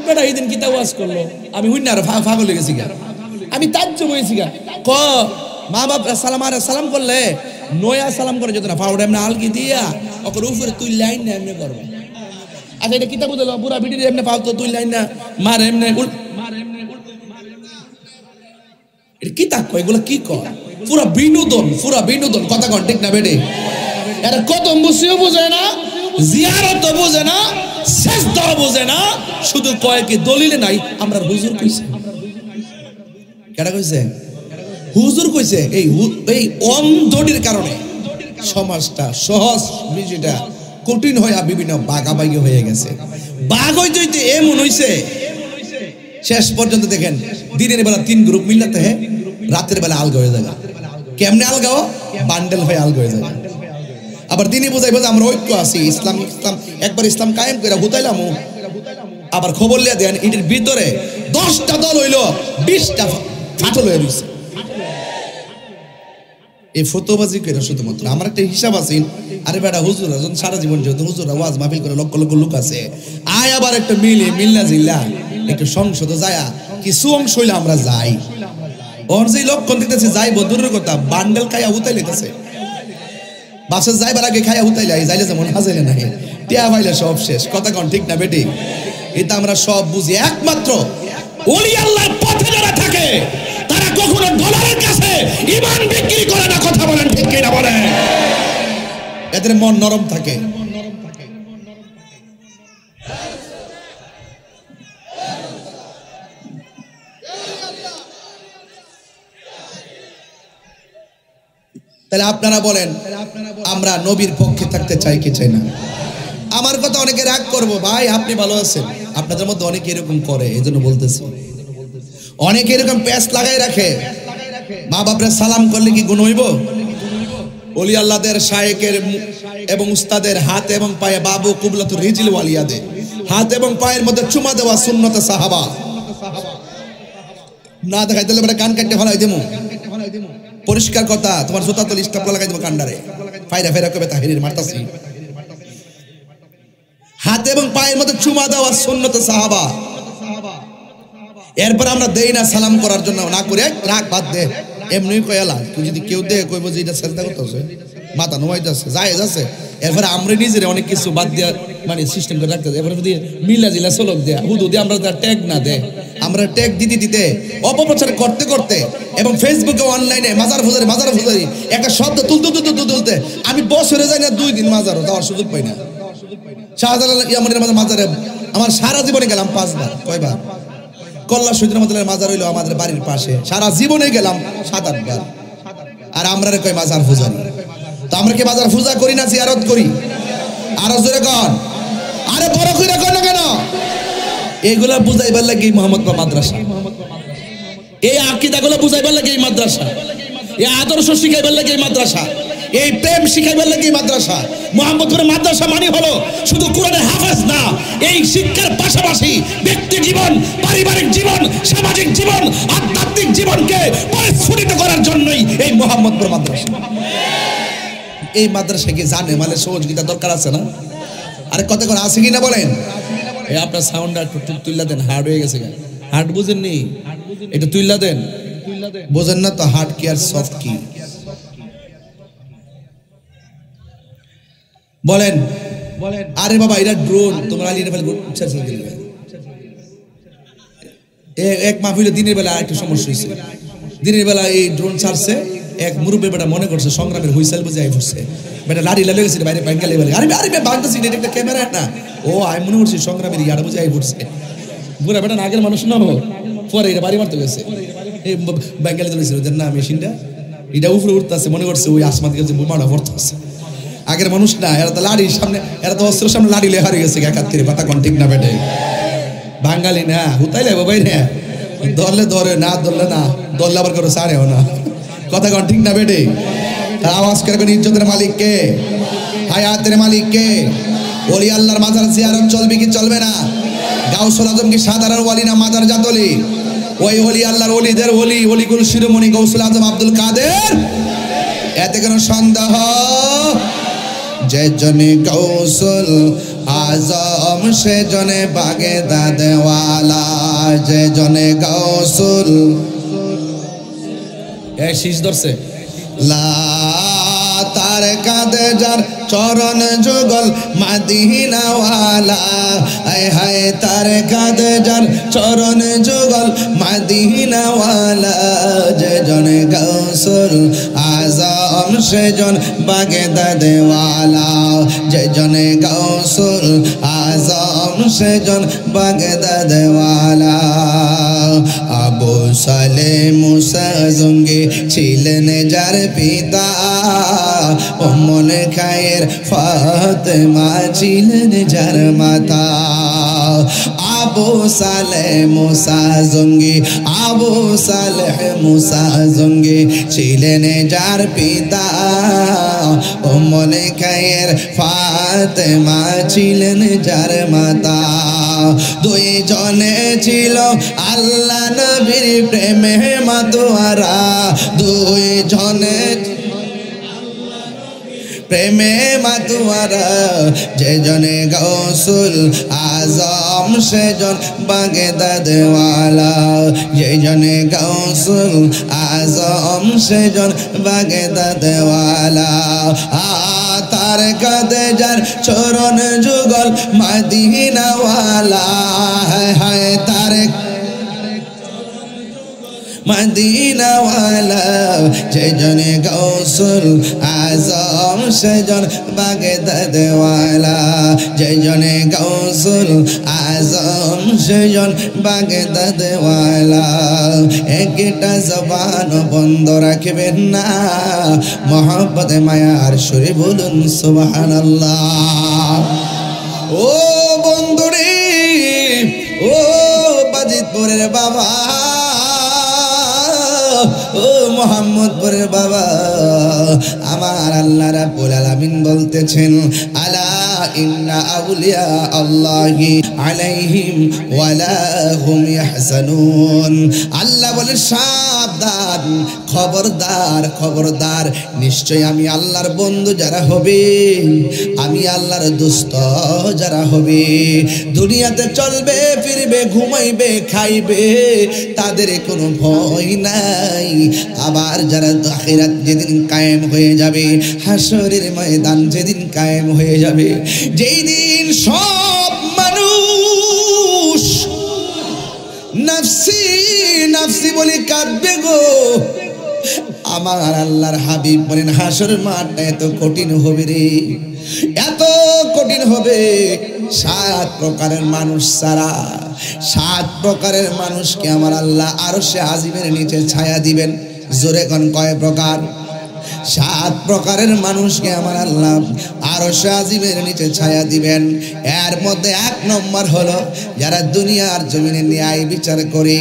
বেটা এই দিন কিতা ওয়াজ করলো আমি হুইনা আর পাগল হয়ে গেছি গা আমি তাজ্জব হয়েছি গা ক মা বাপ সালাম করলে নয়া সালাম করে যেত না পাউডার এমনি আলকি দিয়া ওর উপরে তুই লাইন না এমনি করবো আচ্ছা এটা কিতা বুঝলো পুরা ভিডিও এমনি পাও তো তুই লাইন না মার এমনি এটা কি তাক এগুলো কি কর পুরা বিনোদন কথা কন ঠিক না বেটে এরা কত মুসিও বোঝে না জিয়ারত বোঝে না সেজদা বোঝে না শুধু কয় কি দলিলে নাই আমরা হুজুর কইছে কেডা কইছে হুজুর কইছে এই অন্ধটির কারণে সমাজটা সহজ বিষয়টা কঠিন হয়ে বিভিন্ন বাগাবাগি হয়ে গেছে বাগ হইতে এমন হইছে শেষ পর্যন্ত দেখেন দিনের বেলা 3 গ্রুপ মিলাতে হয় রাতের বেলা আলগা হয়ে যায় কেমনে আলগাও বান্ডেল হয়ে আলগা হয়ে যায় আবার দিনে বোঝাই আমরা ঐক্য আছি ইসলাম একবার ইসলাম কায়েম করে হুতাইলাম আবার খবর লিয়া দেন এটির ভিতরে 10টা দল হইল 20টা ফাটল হয়ে রয়েছে এই ফতোবাজি করে শুধুমাত্র আমার একটা হিসাব আছে আরে বেটা হুজুরা যখন সারা জীবন যেহেতু হুজুরা ওয়াজ মাহফিল করে লক্ষ লক্ষ লোক আছে আয় আবার একটা মিল্লা জিল্লা একটু সংসদে যায়া কিছু অংশ হইলে আমরা যাই ওর যে লক্ষণ দিতেছে যাই বদুরের কথা বান্ডেল খাইয়া হুতাই লিতেছে বাসে যাইবার আগে খাইয়া হুতাইলে যাইলে যেমন হাজাইলে নাই টিয়া ভাইলে সব শেষ কথা কন ঠিক না বেটি এটা আমরা সব বুঝি একমাত্র ওলি আল্লাহর পথে যারা থাকে তারা কখনো ডলারের কাছে ঈমান বিক্রি করে না কথা বলেন ঠিক কি না বলেন এদের মন নরম থাকে তাহলে আপনারা বলেন আমরা নবীর পক্ষে থাকতে চাই কি চাই না আমার কথা অনেকে রাগ করবো ভাই আপনি ভালো আছেন আপনাদের মধ্যে অনেকে এরকম করে এজন্য বলতেছি অনেকে এরকম প্যাচ লাগাই রাখে মা বাপরে সালাম করলে কি গুণ হইব ওলি আল্লাহদের শায়েকের এবং উস্তাদের হাত এবং পায়ে বাবু কুবলাতুর রিজিল ওয়ালিয়াদের হাত এবং পায়ের মধ্যে চুমা দেওয়া সুন্নতে সাহাবা না দেখাই দিলে বলে কান কাটতে ফেলাই দেবো পরিষ্কার কথা তোমার জুতা তো স্টাপ লাগাই দেবো কান্ডারে ফাইরা কবে তাহিরির মারতাছি হাত এবং পায়ের মধ্যে চুমা দেওয়া সুন্নতে সাহাবা এরপর আমরা দেই না সালাম করার জন্য না করে রাগ বাদ দে এমনি কয়ালা তুই যদি কেউ দে কইব যে এটা চেষ্টা করতেছে মাথা নোয়াইতেছে জায়েজ আছে এরপরে আমরা নিজেরা অনেক কিছু বাদ দিয়া মানে সিস্টেম করে রাখতে এরপরে যদি মিলা জিলা চলক দেয়া হুদু দিয়ে আমরা তার ট্যাগ না দে আমরা ট্যাগ দিতে অপপ্রচার করতে করতে এবং ফেসবুকে অনলাইনে মাজার ফুজারি একটা শব্দ তুলতে আমি বছরে যাই না 2 দিন মাজারও যাওয়ার সুযোগ পাই না শাহজালাল ইয়ামানের মাজারে আমার সারা জীবনে গেলাম 5 বার কয়বার কল্লা শহীদ রহমতুল্লাহর মাজার হইলো আমাদের বাড়ির পাশে সারা জীবনে গেলাম 7-8 বার আর আমরা রে কয় মাজার ফুজারি তো আমরা কি মাজার পূজা করি না জিয়ারত করি আর জোরে কোন আরে বড় কইরা কোন কেন এইগুলা বুঝাইবার লাগি মোহাম্মদপুর মাদ্রাসা এই আকীদাগুলো বুঝাইবার লাগি এই মাদ্রাসা এই আদর্শ শিখাইবার লাগি এই মাদ্রাসা এই প্রেম শিখাইবার লাগি এই মাদ্রাসা মোহাম্মদপুরের মাদ্রাসা মানে হলো শুধু কোরআনের হাফেজ না এই শিক্ষার পাশাপাশি ব্যক্তি জীবন পারিবারিক জীবন সামাজিক জীবন আধ্যাত্মিক জীবনকে পরিস্ফুটিত করার জন্যই এই মোহাম্মদপুর মাদ্রাসা এই মাদ্রাসা কি জানে মানে সহযোগিতা দরকার আছে না আরে কত করে আছে কিনা বলেন এই আপনার সাউন্ডটা একটু তুইলা দেন হার্ড হয়ে গেছে হার্ড বুঝেননি এটা তুইলা দেন বুঝেন না তো হার্ড কি আর সফট কি বলেন আরে বাবা এটা ড্রোন তোমরা আলিয়ে ফেলে এক মাহফিলে দিনের বেলা একটু সমস্যা হয়েছে দিনের বেলা এই ড্রোন ছাড়ছে এক মুরব্বী বেটা মনে করছে সংগ্রামের হুইসেল বুঝে আই পড়ছে বেটা লাড়ি লাগে গেছে বাইরে ব্যাংকালে বলে আরে বাংলাদেশি একটা ক্যামেরা না ও আমি মনে করছি সংগ্রামের ইয়াটা বুঝে আই পড়ছে বুড়া বেটা আগের মানুষ না পরে এটা বাড়ি মারতে গেছে এই ব্যাংকালে চলেছিল না মেশিনটা এটা উপরে উঠতেছে মনে করছে ওই আসমান গেছে বোমাটা পড়তেছে আগের মানুষ না এরা তো লাড়ির সামনে এরা তো অস্ত্রের সামনে লাড়ি লেহারে গেছে একাত্তরে কথা কোন ঠিক না বেটে বাঙালি না হুতাইলে বাবাই না ধরলে ধরে না ধরলে না ধরলে আবার করে ছাড়েও না কথা কোন ঠিক না বেটে আওয়াজ করে কোন ইজ্জতের মালিক কে হায়াতের মালিক কে ওলি আল্লাহর মাজার জিয়ারত চলবে কি চলবে না গাউসুল আজম কি সাধারণ ওলি না মাজার জাতলি ওই ওলি আল্লাহর ওলিদের ওলি ওলিগুল শিরোমণি গাউসুল আজম আব্দুল কাদের এতে কোনো সন্দেহ যে জনে গাউসুল আজম সে জনে বাগদাদওয়ালা যে জনে গাউসুল এ শীষ ধরছে লা তার কাঁধে যার চরণ যুগল মাদিনাওয়ালা আয় হায় তার কাঁধে যার চরণ যুগল মাদিনাওয়ালা যে জনে গাউসুল আজম সে জন বাগদাদওয়ালা যে জনে গাউসুল আজম সে জন বাগদাদওয়ালা আবু সালে মুসা জঙ্গি ছিলেন যার পিতা উম্মুল খায়ের ফাতেমা ছিলেন যার মাতা আবু সালে মুসা জঙ্গি আবু সালে মুসা জঙ্গি ছিলেন যার পিতা উম্মুল খায়ের ফাতেমা ছিলেন যার মাতা দুই জনে ছিল আল্লাহ নবীর প্রেমে মাতোয়ারা দুই জনে প্রেমে মাতোয়ারা যে জনে গাউসুল আজম সে জন বাগদাদওয়ালা যে জনে গাউসুল আজম সে জন বাগদাদওয়ালা তার কাঁধে যার চরণ যুগল মাদিনাওয়ালা হায় তার মদিনাওয়ালা যে জনে গাউসুল আজম সে জন বাগদাদওয়ালা যে জনে গাউসুল আজম সে জন বাগদাদওয়ালা একটা জবান বন্ধ রাখবেন না মহব্বতে মায়ার সুরে বলুন সুবহানাল্লাহ ও বন্ধুরে ও বাজিতপুরের বাবা ও মোহাম্মদপুরের বাবা আমার আল্লাহ রাব্বুল আলামিন বলতেছেন আলা ইন্না আউলিয়া আল্লাহি আলাইহিম ওয়ালা হুম ইয়াহজানুন আল্লাহ বলে সাবধান খবরদার খবরদার নিশ্চয় আমি আল্লাহর বন্ধু যারা হবে আমি আল্লাহর দোস্ত যারা হবে দুনিয়াতে চলবে ফিরবে ঘুমাইবে খাইবে তাদের কোনো ভয় নাই আবার যারা আখিরাত যেদিন কায়েম হয়ে যাবে হাসরের ময়দান যেদিন কায়েম হয়ে যাবে যেই দিন সব মানুষ নাফসি নাফসি বলে কাঁদবে গো আমার আল্লাহর হাবিব বলেন হাসরের মাঠটা এত কঠিন হবে রে এত কঠিন হবে 7 প্রকারের মানুষ ছাড়া 7 প্রকারের মানুষকে আমার আল্লাহ আরশে আজিমের নিচে ছায়া দিবেন জোরে কোন কয় প্রকার 7 প্রকারের মানুষকে আমার আল্লাহ আরশে আজিমের নিচে ছায়া দিবেন এর মধ্যে 1 নম্বর হলো যারা দুনিয়ার জমিনে ন্যায় বিচার করে